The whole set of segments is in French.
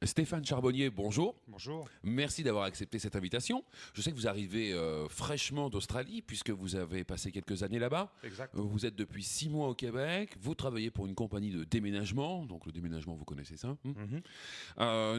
Stéphane Charbonnier, bonjour. Bonjour. Merci d'avoir accepté cette invitation. Je sais que vous arrivez fraîchement d'Australie puisque vous avez passé quelques années là-bas. Exact. Vous êtes depuis 6 mois au Québec. Vous travaillez pour une compagnie de déménagement. Donc le déménagement, vous connaissez ça.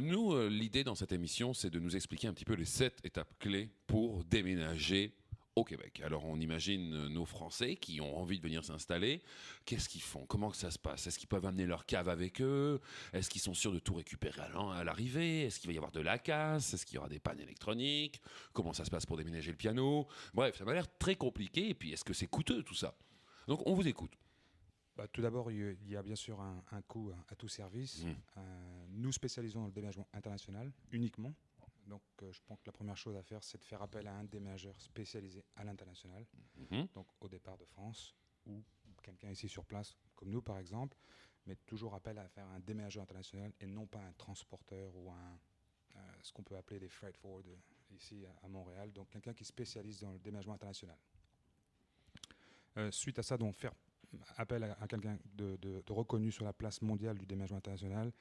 Nous, l'idée dans cette émission, c'est de nous expliquer un petit peu les 7 étapes clés pour déménager au Québec. Alors on imagine nos Français qui ont envie de venir s'installer. Qu'est-ce qu'ils font? Comment que ça se passe? Est-ce qu'ils peuvent amener leur cave avec eux? Est-ce qu'ils sont sûrs de tout récupérer à l'arrivée? Est-ce qu'il va y avoir de la casse? Est-ce qu'il y aura des pannes électroniques? Comment ça se passe pour déménager le piano? Bref, ça m'a l'air très compliqué. Et puis est-ce que c'est coûteux tout ça? Donc on vous écoute. Tout d'abord, il y a bien sûr un coût à tout service. Nous spécialisons dans le déménagement international uniquement. Donc je pense que la première chose à faire, c'est de faire appel à un déménageur spécialisé à l'international. Donc au départ de France, ou quelqu'un ici sur place, comme nous par exemple, mais toujours appel à faire un déménageur international et non pas un transporteur ou ce qu'on peut appeler des freight forward ici à Montréal. Donc quelqu'un qui spécialise dans le déménagement international. Suite à ça, donc faire appel à quelqu'un de reconnu sur la place mondiale du déménagement international,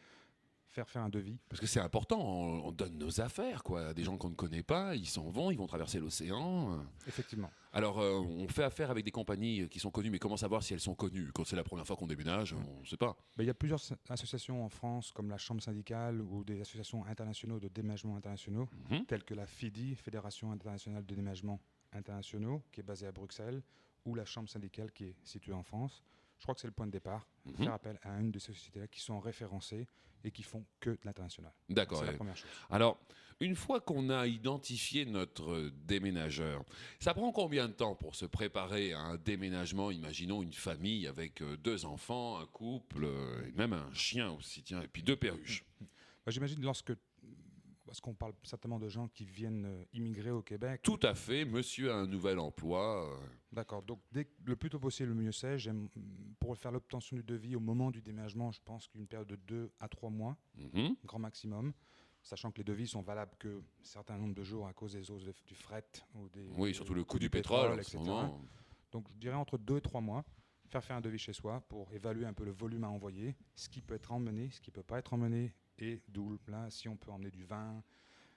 faire un devis. Parce que c'est important, on donne nos affaires, quoi. Des gens qu'on ne connaît pas, ils s'en vont, ils vont traverser l'océan. Effectivement. Alors, on fait affaire avec des compagnies qui sont connues, mais comment savoir si elles sont connues? Quand c'est la première fois qu'on déménage, on ne sait pas. Il y a plusieurs associations en France, comme la Chambre syndicale ou des associations internationaux de déménagement internationaux, telles que la FIDI, Fédération internationale de déménagement internationaux, qui est basée à Bruxelles, ou la Chambre syndicale qui est située en France. Je crois que c'est le point de départ, faire appel à une de ces sociétés-là qui sont référencées et qui font que de l'international. D'accord. C'est la première chose. Alors, une fois qu'on a identifié notre déménageur, ça prend combien de temps pour se préparer à un déménagement? Imaginons une famille avec 2 enfants, un couple, et même un chien aussi, tiens, et puis 2 perruches. J'imagine parce qu'on parle certainement de gens qui viennent immigrer au Québec. Tout à fait, monsieur a un nouvel emploi. D'accord, donc le plus tôt possible, le mieux c'est. Pour faire l'obtention du devis au moment du déménagement, je pense qu'une période de 2 à 3 mois, grand maximum, sachant que les devis sont valables que un certain nombre de jours à cause des hausses du fret. Oui, surtout le coût du pétrole, etc. moment. Donc je dirais entre 2 et 3 mois, faire un devis chez soi pour évaluer un peu le volume à envoyer, ce qui peut être emmené, ce qui ne peut pas être emmené, et d'où là, si on peut emmener du vin,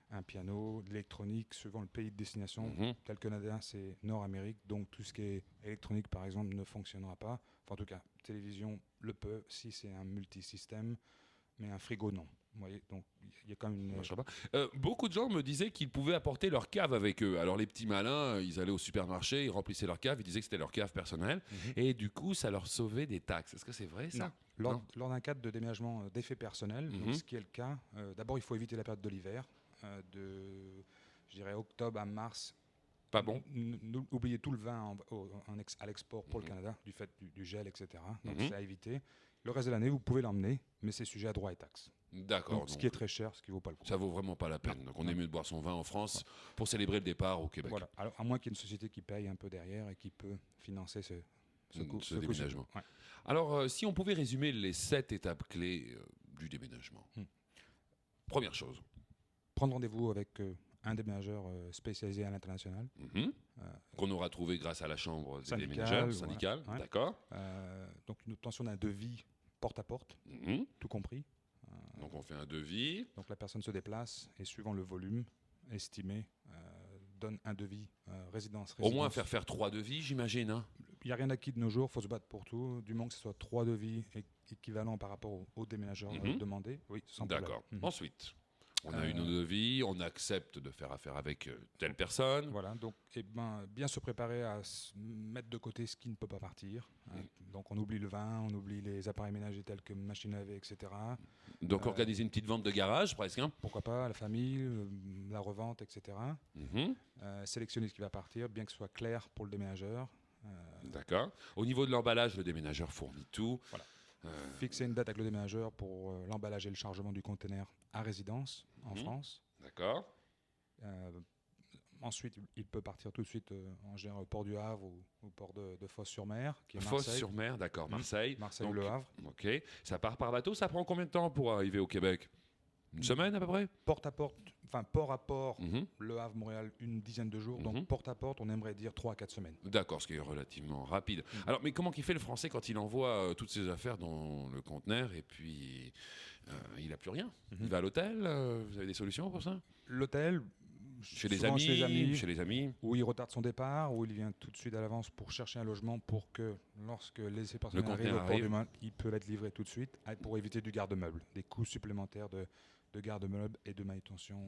un piano, de l'électronique, suivant le pays de destination. Tel que Canada, c'est Nord-Amérique, donc tout ce qui est électronique, par exemple, ne fonctionnera pas. Enfin, en tout cas, télévision le peut, si c'est un multisystème, mais un frigo, non. Vous voyez, donc il y a quand même une... Beaucoup de gens me disaient qu'ils pouvaient apporter leur cave avec eux. Alors les petits malins, ils allaient au supermarché, ils remplissaient leur cave, ils disaient que c'était leur cave personnelle, et du coup, ça leur sauvait des taxes. Est-ce que c'est vrai ça? Non. Lors d'un cadre de déménagement d'effet personnel, donc, ce qui est le cas, d'abord il faut éviter la période de l'hiver, je dirais octobre à mars. Pas bon. Oubliez tout le vin à l'export pour le Canada, du fait du gel, etc. Donc c'est à éviter. Le reste de l'année, vous pouvez l'emmener, mais c'est sujet à droits et taxes. D'accord. Donc, ce qui est très cher, ce qui ne vaut pas le coup. Ça vaut vraiment pas la peine. Donc on est mieux de boire son vin en France pour célébrer le départ au Québec. Voilà. Alors, à moins qu'il y ait une société qui paye un peu derrière et qui peut financer ce déménagement. Ouais. Alors, si on pouvait résumer les 7 étapes clés du déménagement. Première chose. Prendre rendez-vous avec un déménageur spécialisé à l'international. Qu'on aura trouvé grâce à la Chambre des déménageurs syndicale. Ouais. D'accord. Donc une obtention d'un devis porte à porte, tout compris. Donc on fait un devis. Donc la personne se déplace et suivant le volume estimé, donne un devis résidence. Au moins faire 3 devis, j'imagine. Hein. Il n'y a rien acquis de nos jours, il faut se battre pour tout. Du moment que ce soit 3 devis équivalents par rapport au déménageur demandé. Oui, sans problème. D'accord. Ensuite, on a une devis, on accepte de faire affaire avec telle personne. Voilà, donc bien se préparer à mettre de côté ce qui ne peut pas partir. Donc on oublie le vin, on oublie les appareils ménagers tels que machine à laver, etc. Donc organiser une petite vente de garage, presque. Hein. Pourquoi pas, la famille, la revente, etc. Sélectionner ce qui va partir, bien que ce soit clair pour le déménageur. D'accord. Au niveau de l'emballage, le déménageur fournit tout. Voilà. Fixer une date avec le déménageur pour l'emballage et le chargement du conteneur à résidence en France. D'accord. Ensuite, il peut partir tout de suite en général au port du Havre ou au port de Fos-sur-Mer, qui est Marseille. Fos-sur-Mer, d'accord, Marseille. Marseille ou Le Havre. Ok. Ça part par bateau, ça prend combien de temps pour arriver au Québec? Une semaine à peu près? Porte à porte, enfin port à port, Mhm. Le Havre-Montréal, une dizaine de jours. Donc porte à porte, on aimerait dire 3 à 4 semaines. D'accord, ce qui est relativement rapide. Alors, mais comment qu'il fait le Français quand il envoie toutes ses affaires dans le conteneur et puis il n'a plus rien? Il va à l'hôtel? Vous avez des solutions pour ça? L'hôtel, Chez les souvent amis? chez les amis, Chez les amis? où il retarde son départ, où il vient tout de suite à l'avance pour chercher un logement pour que lorsque ces personnes arrivent conteneur au port arrive. du Main, ils peuvent être livrés tout de suite pour éviter du garde-meuble, des coûts supplémentaires de garde-meuble et de manutention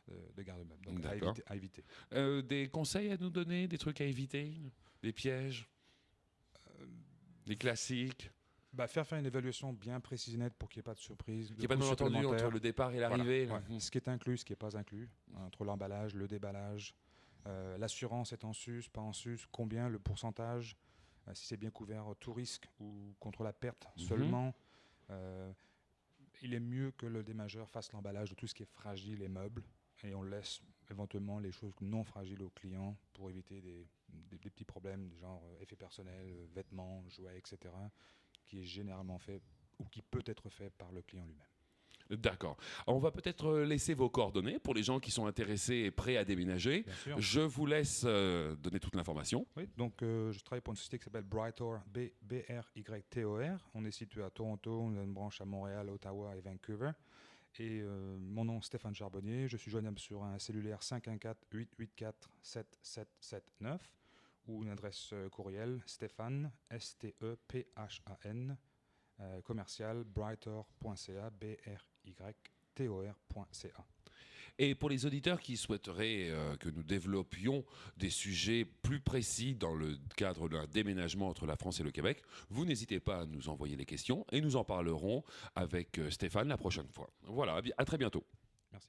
de garde-meuble. Donc D'accord. à éviter. Des conseils à nous donner? Des trucs à éviter? Des pièges? Des classiques? Faire une évaluation bien précise et nette pour qu'il n'y ait pas de surprise. Il n'y a pas de malentendu entre le départ et l'arrivée? Voilà, ouais. Ce qui est inclus, ce qui n'est pas inclus, entre l'emballage, le déballage, l'assurance est en sus, pas en sus, combien, le pourcentage, si c'est bien couvert, tout risque ou contre la perte seulement. Il est mieux que le démageur fasse l'emballage de tout ce qui est fragile et meuble et on laisse éventuellement les choses non fragiles aux clients pour éviter des petits problèmes du genre effets personnels, vêtements, jouets, etc. qui est généralement fait ou qui peut être fait par le client lui-même. D'accord. Alors, on va peut-être laisser vos coordonnées pour les gens qui sont intéressés et prêts à déménager. Bien sûr. Je vous laisse donner toute l'information. Oui, donc je travaille pour une société qui s'appelle Brytor, B-R-Y-T-O-R. On est situé à Toronto, on a une branche à Montréal, Ottawa et Vancouver. Et mon nom est Stéphane Charbonnier. Je suis joignable sur un cellulaire 514-884-7779 ou une adresse courriel Stéphane, S-T-E-P-H-A-N, commercial, brytor.ca, B-R-Y-T-O-R.ca. Et pour les auditeurs qui souhaiteraient que nous développions des sujets plus précis dans le cadre d'un déménagement entre la France et le Québec, vous n'hésitez pas à nous envoyer les questions et nous en parlerons avec Stéphane la prochaine fois. Voilà, à très bientôt. Merci.